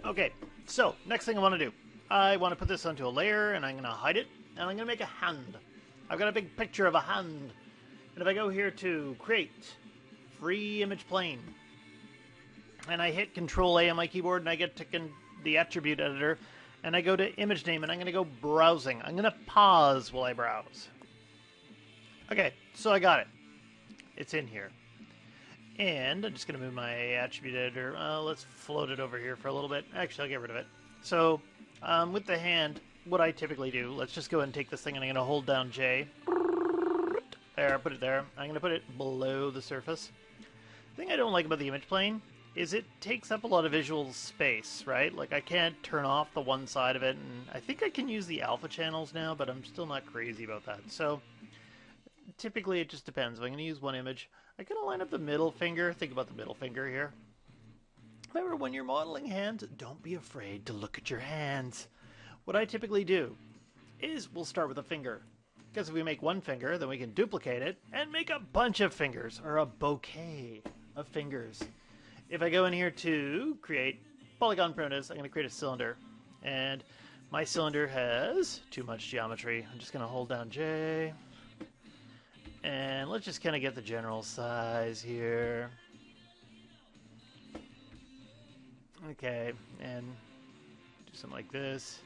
Okay, so next thing I want to do, I want to put this onto a layer, and I'm going to hide it, and I'm going to make a hand. I've got a big picture of a hand, and if I go here to create free image plane, and I hit Control A on my keyboard, and I get to the attribute editor, and I go to image name, and I'm going to go browsing. I'm going to pause while I browse. Okay, so I got it. It's in here. And I'm just going to move my attribute editor. Let's float it over here for a little bit. Actually, I'll get rid of it. So, with the hand, what I typically do, let's just go ahead and take this thing, and I'm going to hold down J. There, put it there. I'm going to put it below the surface. The thing I don't like about the image plane is it takes up a lot of visual space, right? Like, I can't turn off the one side of it, and I think I can use the alpha channels now, but I'm still not crazy about that. So, typically it just depends. If I'm going to use one image, I'm going to line up the middle finger. Think about the middle finger here. Remember, when you're modeling hands, don't be afraid to look at your hands. What I typically do is we'll start with a finger. Because if we make one finger, then we can duplicate it and make a bunch of fingers, or a bouquet of fingers. If I go in here to create polygon primitives, I'm going to create a cylinder. And my cylinder has too much geometry. I'm just going to hold down J. And let's just kind of get the general size here. Okay, and do something like this.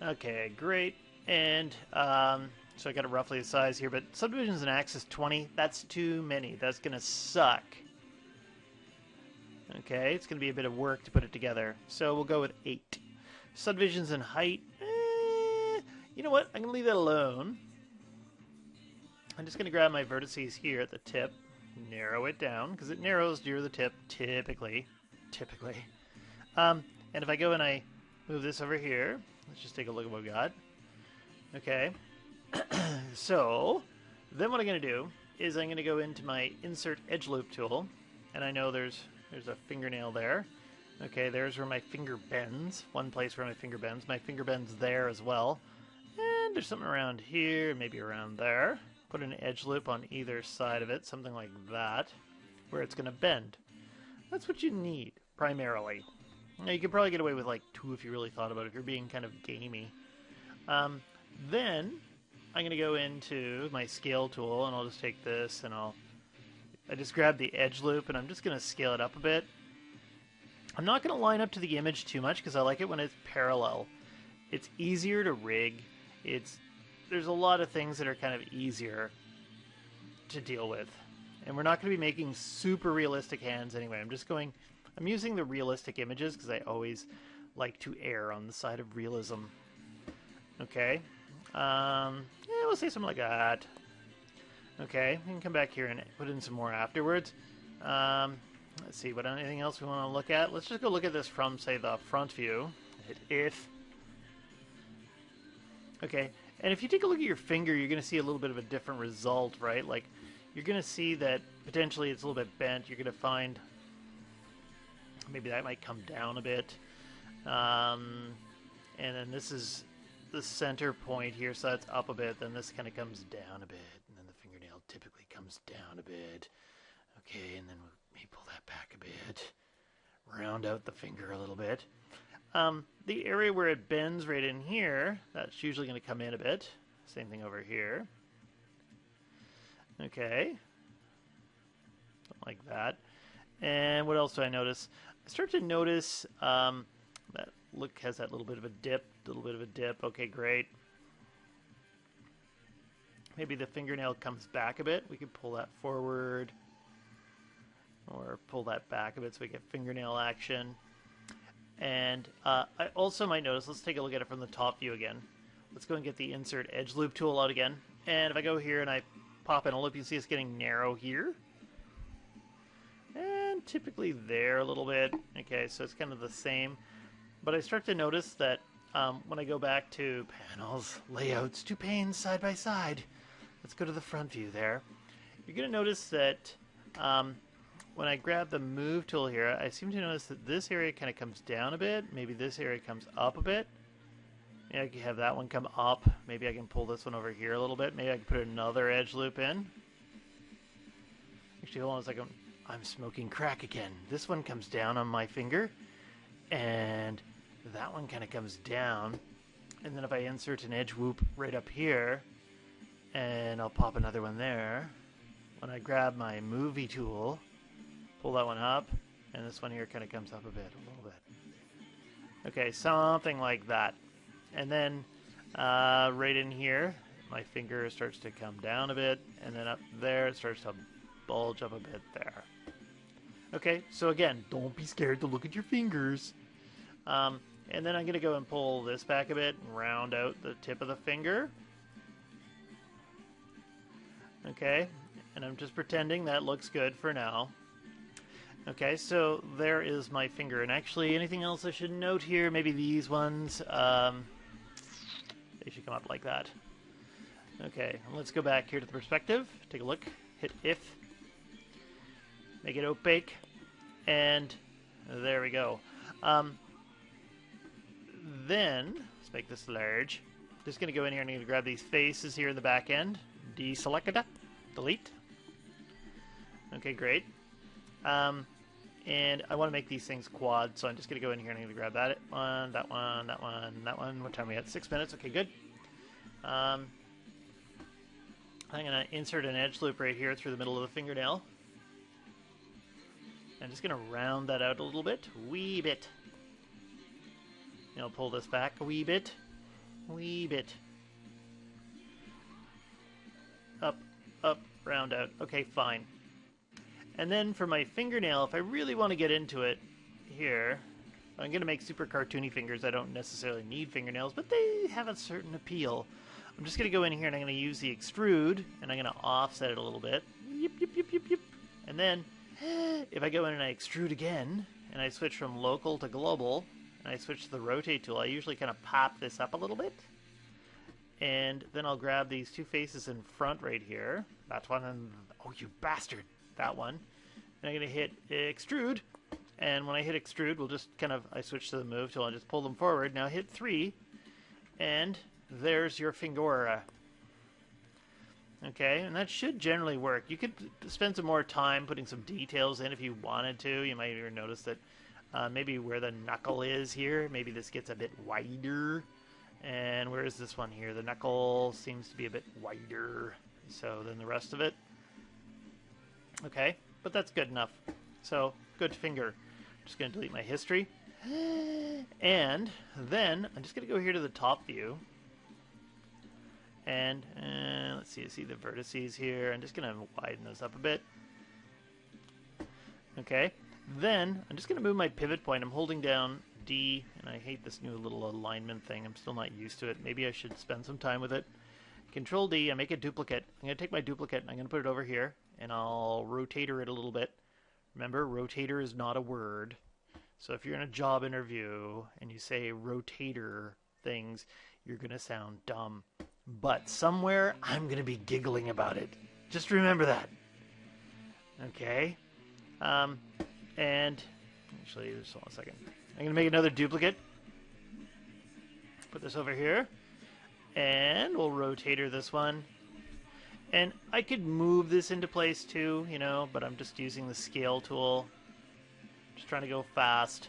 Okay, great. And so I got it roughly the size here, but subdivisions and axis 20, that's too many. That's going to suck. Okay, it's going to be a bit of work to put it together. So we'll go with 8. Subdivisions and height, you know what? I'm going to leave that alone. I'm just going to grab my vertices here at the tip, narrow it down, because it narrows near the tip, typically. And if I go and I move this over here, let's just take a look at what we got. Okay, so then what I'm going to do is I'm going to go into my Insert Edge Loop tool, and I know there's a fingernail there. Okay, there's where my finger bends, one place where my finger bends. My finger bends there as well. And there's something around here, maybe around there. Put an edge loop on either side of it, something like that, where it's going to bend. That's what you need, primarily. Now, you could probably get away with like 2 if you really thought about it, if you're being kind of gamey. Then I'm going to go into my scale tool, and I'll just take this, and I just grab the edge loop, and I'm just going to scale it up a bit. I'm not going to line up to the image too much, because I like it when it's parallel. It's easier to rig. There's a lot of things that are kind of easier to deal with. And we're not going to be making super realistic hands anyway. I'm using the realistic images because I always like to err on the side of realism. Okay. Yeah, we'll say something like that. Okay, we can come back here and put in some more afterwards. Let's see, anything else we want to look at? Let's just go look at this from, say, the front view. Hit if. Okay. And if you take a look at your finger, you're going to see a little bit of a different result, right? Like, you're going to see that potentially it's a little bit bent. You're going to find maybe that might come down a bit. And then this is the center point here, so that's up a bit. Then this kind of comes down a bit. And then the fingernail typically comes down a bit. Okay, and then we'll maybe pull that back a bit. Round out the finger a little bit. The area where it bends right in here, that's usually going to come in a bit. Same thing over here. Okay. Something like that. And what else do I notice? I start to notice that look has that little bit of a dip. Okay, great. Maybe the fingernail comes back a bit. We could pull that forward. Or pull that back a bit so we get fingernail action. And I also might notice, let's take a look at it from the top view again. Let's go and get the Insert Edge Loop tool out again. And if I go here and I pop in a loop, you can see it's getting narrow here. And typically there a little bit. Okay, so it's kind of the same. But I start to notice that when I go back to panels, layouts, 2 panes side by side. Let's go to the front view there. You're going to notice that when I grab the move tool here, I seem to notice that this area kind of comes down a bit. Maybe this area comes up a bit. Maybe I can have that one come up. Maybe I can pull this one over here a little bit. Maybe I can put another edge loop in. Actually, hold on a second. I'm smoking crack again. This one comes down on my finger. And that one kind of comes down. And then if I insert an edge whoop right up here, and I'll pop another one there. When I grab my movie tool, pull that one up, and this one here kind of comes up a little bit. Okay, something like that. And then right in here, my finger starts to come down a bit, and then up there it starts to bulge up a bit there. Okay, so again, don't be scared to look at your fingers. And then I'm going to go and pull this back a bit and round out the tip of the finger. Okay, and I'm just pretending that looks good for now. Okay, so there is my finger. And actually, anything else I should note here? Maybe these ones. They should come up like that. Okay, let's go back here to the perspective. Take a look. Hit if. Make it opaque. And there we go. Then, let's make this large. Just going to go in here and I'm going to grab these faces here in the back end. Deselect it. Delete. Okay, great. And I want to make these things quad, so I'm just going to go in here and I'm going to grab that one, that one, that one, that one. What time are we at? 6 minutes. Okay, good. I'm going to insert an edge loop right here through the middle of the fingernail. I'm just going to round that out a little bit. Wee bit. You know, pull this back a wee bit. Wee bit. Up, up, round out. Okay, fine. And then for my fingernail, if I really want to get into it here, I'm going to make super cartoony fingers. I don't necessarily need fingernails, but they have a certain appeal. I'm just going to go in here and I'm going to use the extrude, and I'm going to offset it a little bit. Yip, yip, yip, yip, yip. And then if I go in and I extrude again, and I switch from local to global, and I switch to the rotate tool, I usually kind of pop this up a little bit. And then I'll grab these two faces in front right here. That's one, and oh, you bastard, that one. And I'm going to hit extrude. And when I hit extrude, we'll just kind of, I switch to the move tool and just pull them forward. Now hit 3, and there's your fingora. Okay, and that should generally work. You could spend some more time putting some details in if you wanted to. You might even notice that maybe where the knuckle is here, maybe this gets a bit wider. And where is this one here? The knuckle seems to be a bit wider so than the rest of it. Okay, but that's good enough. So, good finger. I'm just going to delete my history. And then I'm just going to go here to the top view. And let's see, I see the vertices here. I'm just going to widen those up a bit. Okay, then I'm just going to move my pivot point. I'm holding down D, and I hate this new little alignment thing. I'm still not used to it. Maybe I should spend some time with it. Control D, I make a duplicate. I'm going to take my duplicate and I'm going to put it over here, and I'll rotator it a little bit. Remember, rotator is not a word. So if you're in a job interview and you say rotator things, you're going to sound dumb. But somewhere, I'm going to be giggling about it. Just remember that. Okay? And actually, just hold on a second. I'm going to make another duplicate. Put this over here. And we'll rotator this one. And I could move this into place too, you know, but I'm just using the scale tool. Just trying to go fast.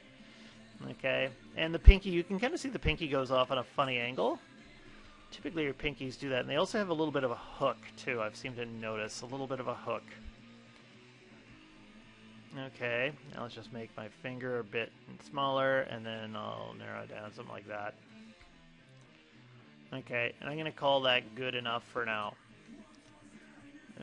Okay. And the pinky, you can kind of see the pinky goes off on a funny angle. Typically your pinkies do that. And they also have a little bit of a hook too. I've seemed to notice a little bit of a hook. Okay. Now let's just make my finger a bit smaller, and then I'll narrow it down, something like that. Okay. And I'm going to call that good enough for now.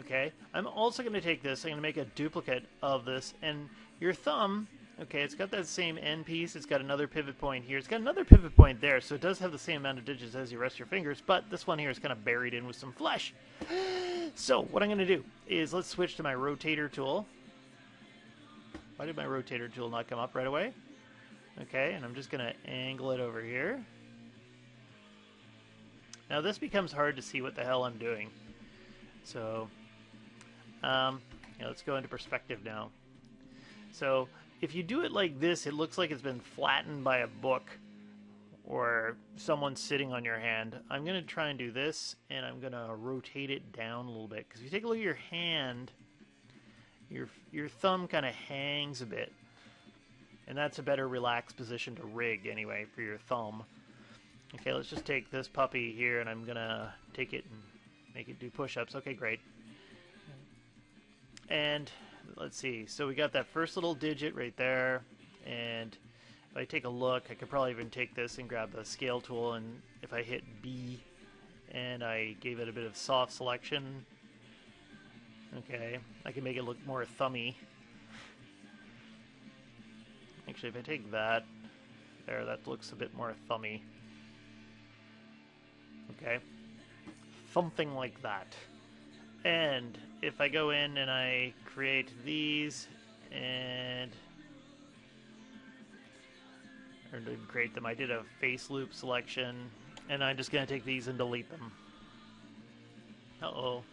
Okay, I'm also going to take this, I'm going to make a duplicate of this, and your thumb, okay, it's got that same end piece, it's got another pivot point here, it's got another pivot point there, so it does have the same amount of digits as the rest of your fingers, but this one here is kind of buried in with some flesh. So, what I'm going to do is, let's switch to my rotator tool. Why did my rotator tool not come up right away? Okay, and I'm just going to angle it over here. Now this becomes hard to see what the hell I'm doing. So, let's go into perspective now. So, if you do it like this, it looks like it's been flattened by a book or someone sitting on your hand. I'm going to try and do this, and I'm going to rotate it down a little bit. Because if you take a look at your hand, your thumb kind of hangs a bit. And that's a better relaxed position to rig anyway for your thumb. Okay, let's just take this puppy here, and I'm gonna take it and make it do push-ups. Okay, great. And let's see, so we got that first little digit right there, and if I take a look, I could probably even take this and grab the scale tool, and if I hit B and I gave it a bit of soft selection, okay, I can make it look more thummy. Actually, if I take that, there, that looks a bit more thummy. Okay, something like that. And if I go in and I create these and or didn't create them, I did a face loop selection, and I'm just going to take these and delete them. Uh-oh,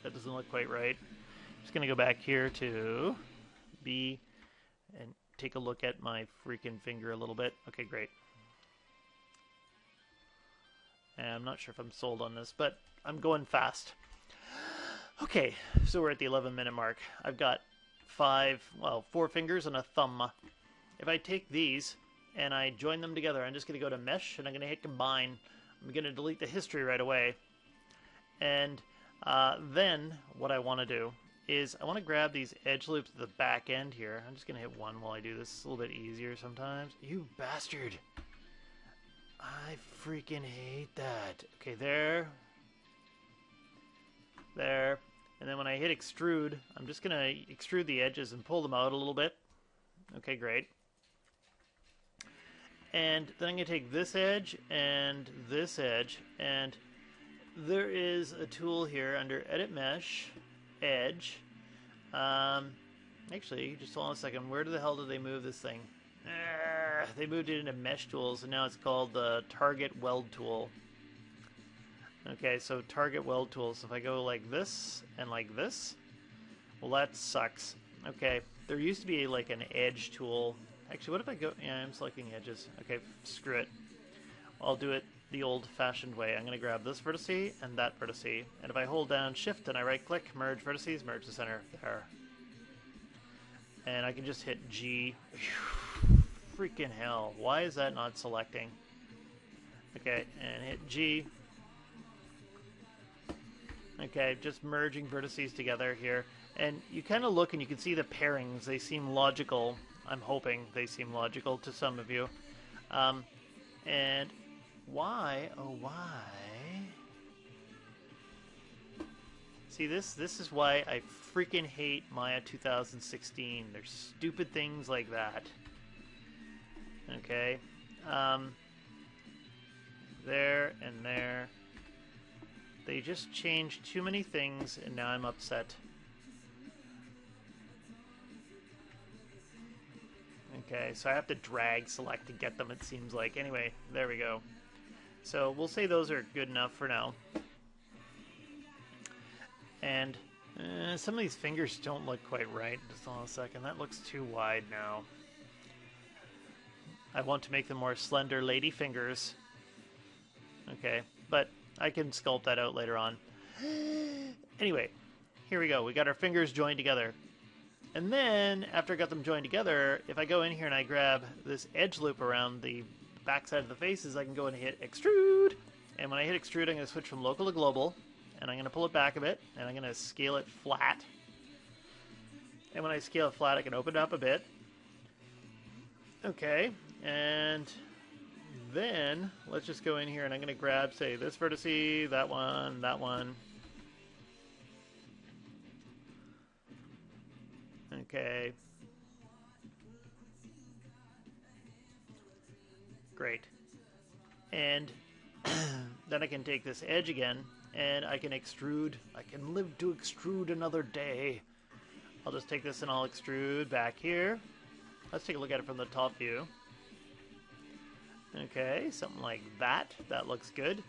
that doesn't look quite right. I'm just going to go back here to B and take a look at my freaking finger a little bit. Okay, great. And I'm not sure if I'm sold on this, but I'm going fast. Okay, so we're at the 11-minute mark. I've got 4 fingers and a thumb. If I take these and I join them together, I'm just going to go to Mesh, and I'm going to hit Combine. I'm going to delete the history right away. And then what I want to do is I want to grab these edge loops at the back end here. I'm just going to hit 1 while I do this. It's a little bit easier sometimes. You bastard! I freaking hate that. Okay, there. There. And then when I hit extrude, I'm just going to extrude the edges and pull them out a little bit. Okay, great. And then I'm going to take this edge, and there is a tool here under Edit Mesh, Edge. Actually, just hold on a second. Where the hell did they move this thing? They moved it into Mesh Tools, and now it's called the Target Weld Tool. Okay, so Target Weld Tool. So if I go like this and like this, well, that sucks. Okay, there used to be like an edge tool. Actually, what if I go... Yeah, I'm selecting edges. Okay, screw it. I'll do it the old-fashioned way. I'm going to grab this vertice and that vertice. And if I hold down Shift and I right-click, merge vertices, merge the center. There. And I can just hit G. Freaking hell. Why is that not selecting? Okay, and hit G. Okay, just merging vertices together here. And you kind of look and you can see the pairings. They seem logical. I'm hoping they seem logical to some of you. And why, oh why? See, this is why I freaking hate Maya 2016. There's stupid things like that. Okay. There and there. They just changed too many things, and now I'm upset. Okay, so I have to drag select to get them, it seems like. Anyway, there we go. So we'll say those are good enough for now. And some of these fingers don't look quite right. Just hold on a second. That looks too wide now. I want to make them more slender lady fingers. Okay, but I can sculpt that out later on. Anyway, here we go. We got our fingers joined together. And then, after I got them joined together, if I go in here and I grab this edge loop around the backside of the faces, I can go and hit extrude. And when I hit extrude, I'm going to switch from local to global. And I'm going to pull it back a bit. And I'm going to scale it flat. And when I scale it flat, I can open it up a bit. Okay. And then, let's just go in here and I'm going to grab, say, this vertice, that one, that one. Okay. Great. And then I can take this edge again, and I can extrude. I can live to extrude another day. I'll just take this and I'll extrude back here. Let's take a look at it from the top view. Okay, something like that. That looks good.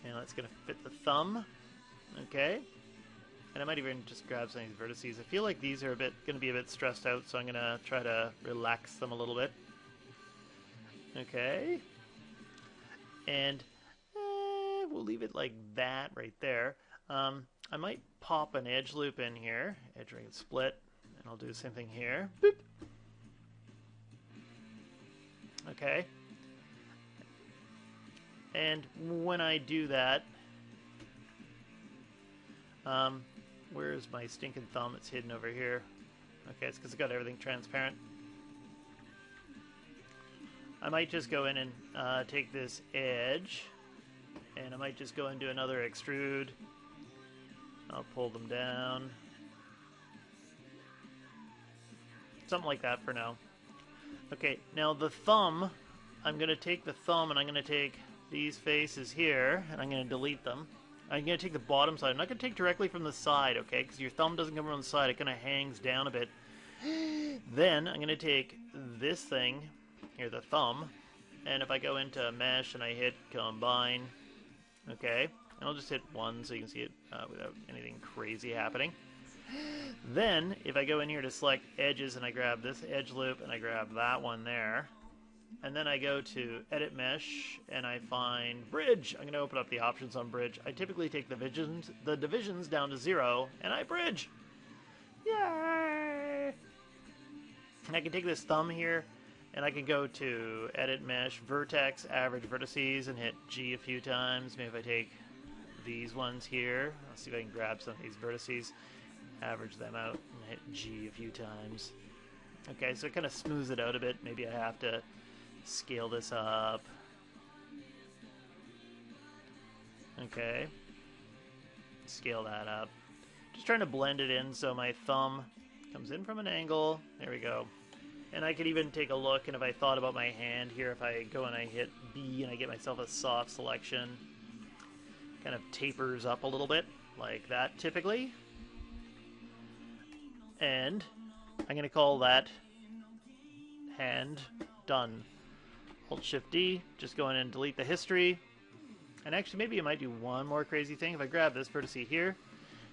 And that's going to fit the thumb. Okay. And I might even just grab some of these vertices. I feel like these are going to be a bit stressed out, so I'm going to try to relax them a little bit. Okay. And we'll leave it like that right there. I might pop an edge loop in here. Edge ring and split. And I'll do the same thing here. Boop. Okay? And when I do that, where's my stinking thumb? It's hidden over here. Okay, it's because I got everything transparent. I might just go in and take this edge, and I might just go and do another extrude. I'll pull them down. Something like that for now. Okay, now the thumb, I'm going to take the thumb and I'm going to take these faces here, and I'm going to delete them. I'm going to take the bottom side. I'm not going to take directly from the side, okay? Because your thumb doesn't come from the side. It kind of hangs down a bit. Then I'm going to take this thing, here, the thumb, and if I go into mesh and I hit combine, okay, and I'll just hit 1 so you can see it without anything crazy happening. Then, if I go in here to select edges and I grab this edge loop and I grab that one there, and then I go to Edit Mesh and I find Bridge. I'm going to open up the options on Bridge. I typically take the divisions down to 0 and I bridge. Yay! And I can take this thumb here and I can go to Edit Mesh, Vertex, Average Vertices, and hit G a few times. Maybe if I take these ones here, I'll see if I can grab some of these vertices, average them out, and hit G a few times. Okay, so it kind of smooths it out a bit. Maybe I have to scale this up. Okay. Scale that up. Just trying to blend it in so my thumb comes in from an angle. There we go. And I could even take a look, and if I thought about my hand here, if I go and I hit B and I get myself a soft selection, kind of tapers up a little bit, like that typically. And I'm going to call that hand done. Alt-Shift-D, just go in and delete the history. And actually, maybe I might do one more crazy thing. If I grab this vertex here,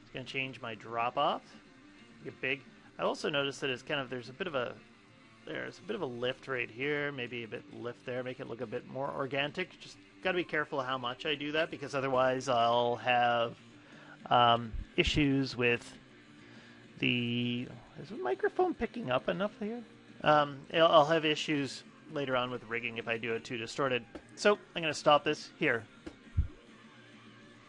it's going to change my drop-off. Get big. I also noticed that it's kind of, there's a bit of a lift right here, maybe a bit lift there, make it look a bit more organic. Just got to be careful how much I do that, because otherwise I'll have issues with the... Is the microphone picking up enough here? I'll have issues later on with rigging if I do it too distorted. So I'm going to stop this here.